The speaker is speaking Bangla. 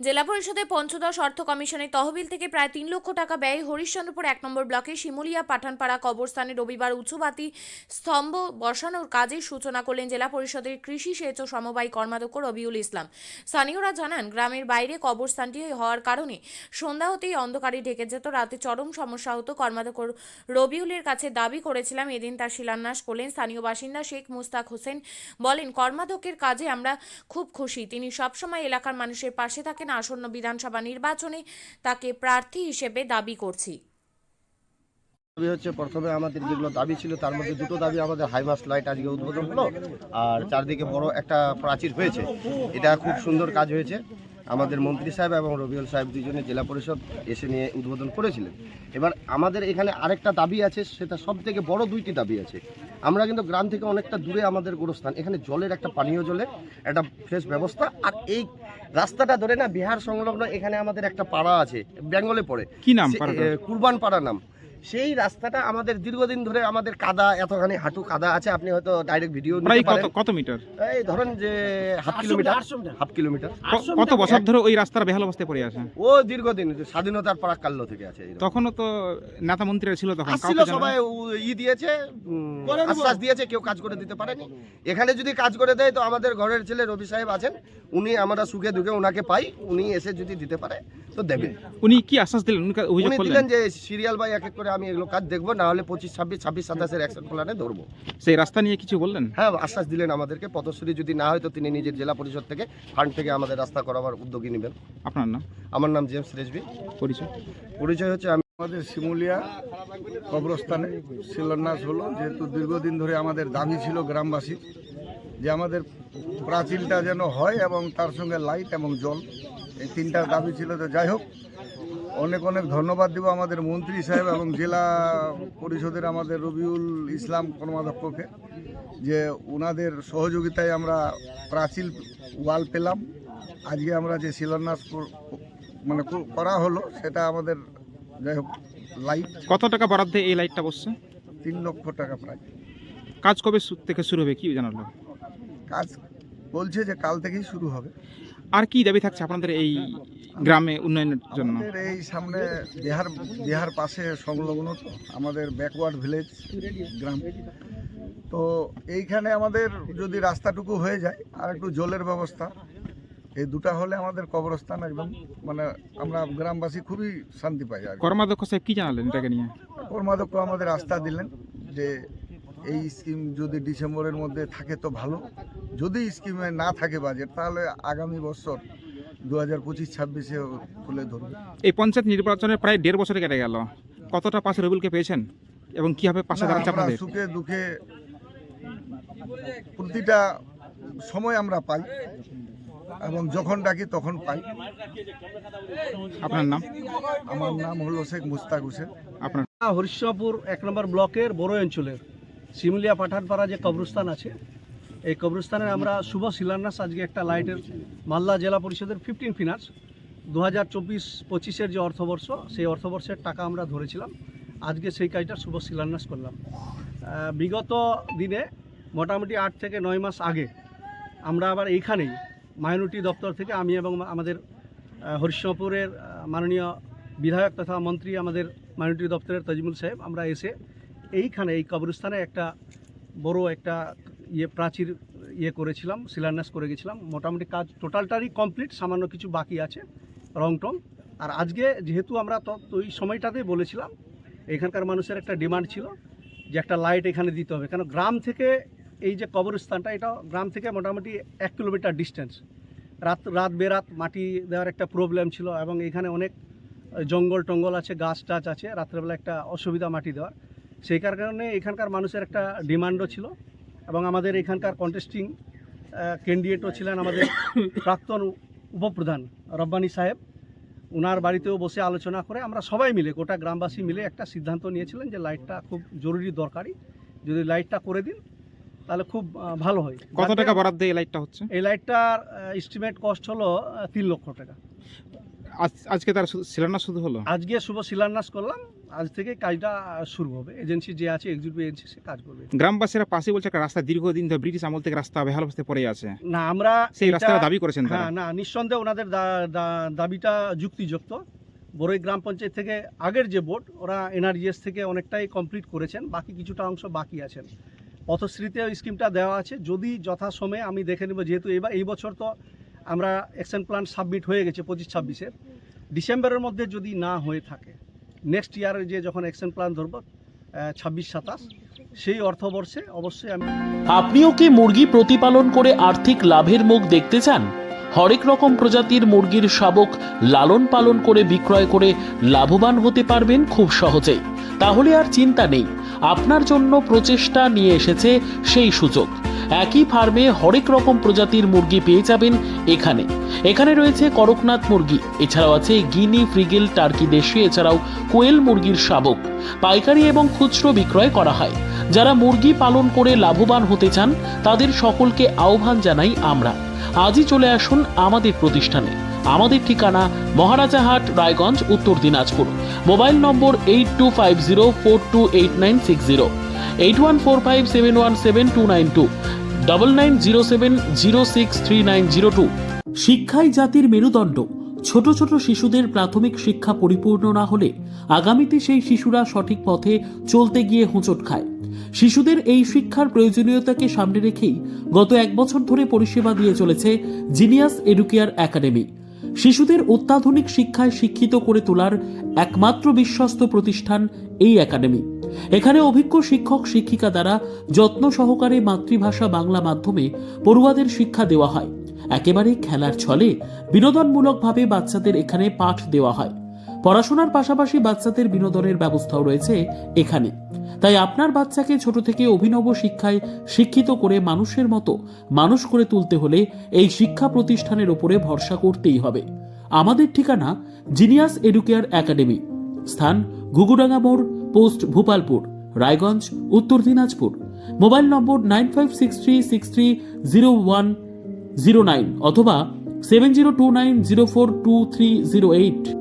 জেলা পরিষদের পঞ্চদশ অর্থ কমিশনের তহবিল থেকে প্রায় 3 লক্ষ টাকা ব্যয়ে হরিশ্চন্দ্রপুর 1 নম্বর ব্লকের শিমুলিয়া পাঠানপাড়া কবরস্থানে রবিবার উঁচুবাতি স্তম্ভ বসানোর কাজের সূচনা করলেন জেলা পরিষদের কৃষি সেচ ও সমবায় কর্মাধ্যক্ষ রবিউল ইসলাম। স্থানীয়রা জানান, গ্রামের বাইরে কবরস্থানটি হওয়ার কারণে সন্ধ্যা হতেই অন্ধকারে ঢেকে যেত, রাতে চরম সমস্যা হতো। কর্মাধ্যক্ষ রবিউলের কাছে দাবি করেছিলাম, এদিন তার শিলান্যাস করলেন স্থানীয় বাসিন্দা শেখ মুস্তাক হোসেন। বলেন, কর্মাধ্যক্ষের কাজে আমরা খুব খুশি। তিনি সবসময় এলাকার মানুষের পাশে থাকেন। আসন্ন বিধানসভা নির্বাচনে তাকে প্রার্থী হিসেবে দাবি করছি। দাবি হচ্ছে, প্রথমে আমাদের যেগুলো দাবি ছিল তার মধ্যে দুটো দাবি আমাদের হাইমাস্ট লাইট আজকে উদ্বোধন হলো, আর চারদিকে বড় একটা প্রাচীর হয়েছে। এটা খুব সুন্দর কাজ হয়েছে। আমাদের মন্ত্রী সাহেব এবং রবিউল সাহেব দুজনে জেলা পরিষদ এসে নিয়ে উদ্বোধন করেছিলেন। এবার আমাদের এখানে আরেকটা দাবি আছে, সেটা সব থেকে বড় দুইটি দাবি আছে। আমরা কিন্তু গ্রাম থেকে অনেকটা দূরে আমাদের গোরস্থান, এখানে জলের একটা পানীয় জলের একটা ফ্রেশ ব্যবস্থা, আর এই রাস্তাটা ধরে না বিহার সংলগ্ন এখানে আমাদের একটা পাড়া আছে, বেঙ্গলে পড়ে, কি নাম? কুরবান পাড়া নাম। সেই রাস্তাটা আমাদের দীর্ঘদিন ধরে আমাদের কাদা, এতখানি হাঁটু কাদা আছে। আপনি হয়তো ডাইরেক্ট ভিডিও নিতে পারেন। কত মিটার? এই ধরেন যে হাফ কিলোমিটার। কত বছর ধরে ওই রাস্তার বেহাল অবস্থায় পড়ে আছে? ও দীর্ঘদিন, স্বাধীনতার প্রাক্কাল্য থেকে আছে। তখনও তো নেতা মন্ত্রীরা ছিল, তখন ছিল, সবাই দিয়েছে, আশ্বাস দিয়েছে, কেউ কাজ করে দিতে পারেনি। এখানে যদি কাজ করে দেয় তো আমাদের ঘরের ছেলে রবি সাহেব আছেন, উনি আমরা সুখে দুঃখে ওনাকে পাই, উনি এসে যদি দিতে পারে তো দেবে। উনি কি আশ্বাস দিলেন? উনি দিলেন যে সিরিয়াল বাই এক এক করে আমি এগুলো কাজ দেখবো, না হলে 25, 26, 27, 27 অ্যাকশন প্ল্যানে ধরবো। সেই রাস্তা নিয়ে কিছু বললেন? হ্যাঁ, আশ্বাস দিলেন আমাদেরকে, পথশ্রী যদি না হয় তো তিনি নিজের জেলা পরিষদ থেকে ফান্ড থেকে আমাদের রাস্তা করাবার উদ্যোগী নেবেন। আপনার নাম? আমার নাম জেমস রেজভি। পরিচয় হচ্ছে আমি আমাদের শিমুলিয়া কবরস্থানে শিলান্যাস হলো, যেহেতু দীর্ঘদিন ধরে আমাদের দাবি ছিল গ্রামবাসী যে আমাদের প্রাচীনটা যেন হয় এবং তার সঙ্গে লাইট এবং জল, এই তিনটা দাবি ছিল। তো যাই হোক, অনেক অনেক ধন্যবাদ দেব আমাদের মন্ত্রী সাহেব এবং জেলা পরিষদের আমাদের রবিউল ইসলাম কর্মাধ্যক্ষকে, যে ওনাদের সহযোগিতায় আমরা প্রাচীর ওয়াল পেলাম। আজকে আমরা যে শিলান্যাস মানে করা হলো, সেটা আমাদের যাই হোক লাইট। কত টাকা বরাদ্দে এই লাইটটা বসছে? 3 লক্ষ টাকা প্রায়। কাজ কবে থেকে শুরু হবে কি জানালো? কাজ বলছে যে কাল থেকেই শুরু হবে। আর কি দাবি থাকছে আপনাদের এই গ্রামে উন্নয়নের জন্য? আমাদের এই সামনে বিহার পাশে সংলগ্ন, তো আমাদের ব্যাকওয়ার্ড ভিলেজ গ্রাম, তো এইখানে আমাদের যদি রাস্তাটুকু হয়ে যায় আর একটু জলের ব্যবস্থা, এই দুটা হলে আমাদের কবরস্থান একদম মানে আমরা গ্রামবাসী খুবই শান্তি পাই। আর কর্মাধ্যক্ষ সাহেব কি জানালেন এটাকে নিয়ে? কর্মাধ্যক্ষ আমাদের আস্থা দিলেন যে এই স্কিম যদি ডিসেম্বরের মধ্যে থাকে তো ভালো, যদি স্কিমে না থাকে বাজেট, তাহলে আগামী বছর 2025-26-এ তুলে ধরবে। এই পঞ্চায়েত নির্বাচনের প্রায় 1.5 বছর কেটে গেল, কতটা পাশে রবিউলকে পেয়েছেন এবং কিভাবে পাশে দাঁড়াচ্ছে আপনাদের? সুখে দুঃখে প্রতিটা সময় আমরা পাই এবং যখন ডাকি তখন পাই। আপনার নাম? আমার নাম হলো শেখ মুস্তাক হোসেন। আপনার? হরিশ্চন্দ্রপুর 1 নম্বর ব্লকের বড় অঞ্চলের শিমুলিয়া পাঠানপাড়া যে কবরস্থান আছে, এই কবরস্থানের আমরা শুভ শিলান্যাস আজকে একটা লাইটের মালদা জেলা পরিষদের 15 ফিনান্স 2024-25-এর যে অর্থবর্ষ, সেই অর্থবর্ষের টাকা আমরা ধরেছিলাম। আজকে সেই কাজটা শুভ শিলান্যাস করলাম। বিগত দিনে মোটামুটি 8 থেকে 9 মাস আগে আমরা আবার এইখানেই মাইনরিটি দপ্তর থেকে আমি এবং আমাদের হরিশ্চন্দ্রপুরের মাননীয় বিধায়ক তথা মন্ত্রী আমাদের মাইনরিটি দপ্তরের তাজিমুল সাহেব, আমরা এসে এইখানে এই কবরস্থানে একটা বড় একটা প্রাচীর করেছিলাম, শিলান্যাস করে গেছিলাম। মোটামুটি কাজ টোটালটারই কমপ্লিট, সামান্য কিছু বাকি আছে রং টং। আর আজকে যেহেতু আমরা তো ওই সময়টাতেই বলেছিলাম, এখানকার মানুষের একটা ডিমান্ড ছিল যে একটা লাইট এখানে দিতে হবে, কেন গ্রাম থেকে এই যে কবরস্থানটা, এটা গ্রাম থেকে মোটামুটি 1 কিলোমিটার ডিস্টেন্স। রাত বেরাত মাটি দেওয়ার একটা প্রবলেম ছিল এবং এখানে অনেক জঙ্গল টঙ্গল আছে, গাছ টাছ আছে, রাত্রেবেলা একটা অসুবিধা মাটি দেওয়ার। সেই কারণে এখানকার মানুষের একটা ডিমান্ডও ছিল এবং আমাদের এখানকার কন্টেস্টিং ক্যান্ডিডেটও ছিলেন আমাদের প্রাক্তন উপপ্রধান রব্বানী সাহেব। ওনার বাড়িতেও বসে আলোচনা করে আমরা সবাই মিলে, গোটা গ্রামবাসী মিলে একটা সিদ্ধান্ত নিয়েছিলেন যে লাইটটা খুব জরুরি দরকারি, যদি লাইটটা করে দিন তাহলে খুব ভালো হয়। কত টাকা বরাদ্দে এই লাইটটা হচ্ছে? এই লাইটটার এস্টিমেট কস্ট হলো 3 লক্ষ টাকা। আজকে তার শিলান্যাস শুধু হলো? আজকে শুভ শিলান্যাস করলাম, আজ থেকে কাজটা শুরু হবে। এজেন্সি যে আছে এক্সিকিউটিভ এজেন্সি সে কাজ করবে। গ্রামবাসীরা পাশে বলছে একটা রাস্তা দীর্ঘদিন ধরে ব্রিটিশ আমল থেকে রাস্তা বেহাল অবস্থায় পড়ে আছে, না আমরা সেই এটা- রাস্তাটা দাবি করেছেন তারা। হ্যাঁ, না নিঃসন্দেহে ওনাদের দাবিটা যুক্তিযুক্ত। বড়ই গ্রাম পঞ্চায়েত থেকে আগের যে বোর্ড ওরা এনআরজিএস থেকে অনেকটাই কমপ্লিট করেছেন, বাকি কিছুটা অংশ বাকি আছেন। পথশ্রীতে ওই স্কিমটা দেওয়া আছে, যদি যথাসময়ে আমি দেখে নেব, যেহেতু এই বছর তো আমরা অ্যাকশন প্ল্যান সাবমিট হয়ে গেছে 25-26-এর, ডিসেম্বরের মধ্যে যদি না হয়ে থাকে নেক্সট ইয়ারে যে যখন অ্যাকশন প্ল্যান ধরব 26-27 সেই অর্থবর্ষে অবশ্যই আমি। আপনিও কি মুরগি প্রতিপালন করে আর্থিক লাভের মুখ দেখতে চান? হরেক রকম প্রজাতির মুরগির শাবক লালন পালন করে বিক্রয় করে লাভবান হতে পারবেন খুব সহজেই। তাহলে আর চিন্তা নেই, আপনার জন্য প্রচেষ্টা নিয়ে এসেছে সেই সুযোগ। একই ফার্মে হরেক রকম প্রজাতির মুরগি পেয়ে যাবেন এখানে রয়েছে করকনাথ মুরগি, এছাড়াও আছে গিনি, ফ্রিগেল, টার্কি দেশি, এছাড়াও কোয়েল মুরগির শাবক। পাইকারি এবং খুচরো বিক্রয় করা হয়। যারা মুরগি পালন করে লাভবান হতে চান তাদের সকলকে আহ্বান জানাই আমরা। আজই চলে আসুন আমাদের প্রতিষ্ঠানে। আমাদের ঠিকানা মহারাজাহাট, রায়গঞ্জ, উত্তর দিনাজপুর। মোবাইল নম্বর 8250428960, 8145717292, 9907063902। শিক্ষাই জাতির মেরুদণ্ড। ছোট ছোট শিশুদের প্রাথমিক শিক্ষা পরিপূর্ণ না হলে আগামীতে সেই শিশুরা সঠিক পথে চলতে গিয়ে হোঁচট খায়। শিশুদের এই শিক্ষার প্রয়োজনীয়তাকে সামনে রেখেই গত 1 বছর ধরে পরিষেবা দিয়ে চলেছে জিনিয়াস এডুকেয়ার একাডেমি। শিশুদের অত্যাধুনিক শিক্ষায় শিক্ষিত করে তোলার একমাত্র বিশ্বস্ত প্রতিষ্ঠান এই একাডেমি। এখানে অভিজ্ঞ শিক্ষক শিক্ষিকা দ্বারা যত্ন সহকারে মাতৃভাষা বাংলা মাধ্যমে পড়ুয়াদের শিক্ষা দেওয়া হয়। একেবারে খেলার ছলে বিনোদনমূলকভাবে বাচ্চাদের এখানে পাঠ দেওয়া হয়। পড়াশোনার পাশাপাশি বাচ্চাদের বিনোদনের ব্যবস্থাও রয়েছে এখানে। তাই আপনার বাচ্চাকে ছোট থেকে অভিনব শিক্ষায় শিক্ষিত করে মানুষের মতো মানুষ করে তুলতে হলে এই শিক্ষা প্রতিষ্ঠানের উপরে ভরসা করতেই হবে। আমাদের ঠিকানা জিনিয়াস এডুকেয়ার একাডেমি, স্থান ঘুঘুডাঙ্গা মোড়, পোস্ট ভূপালপুর, রায়গঞ্জ, উত্তর দিনাজপুর। মোবাইল নম্বর 9563630109 অথবা 7029042308।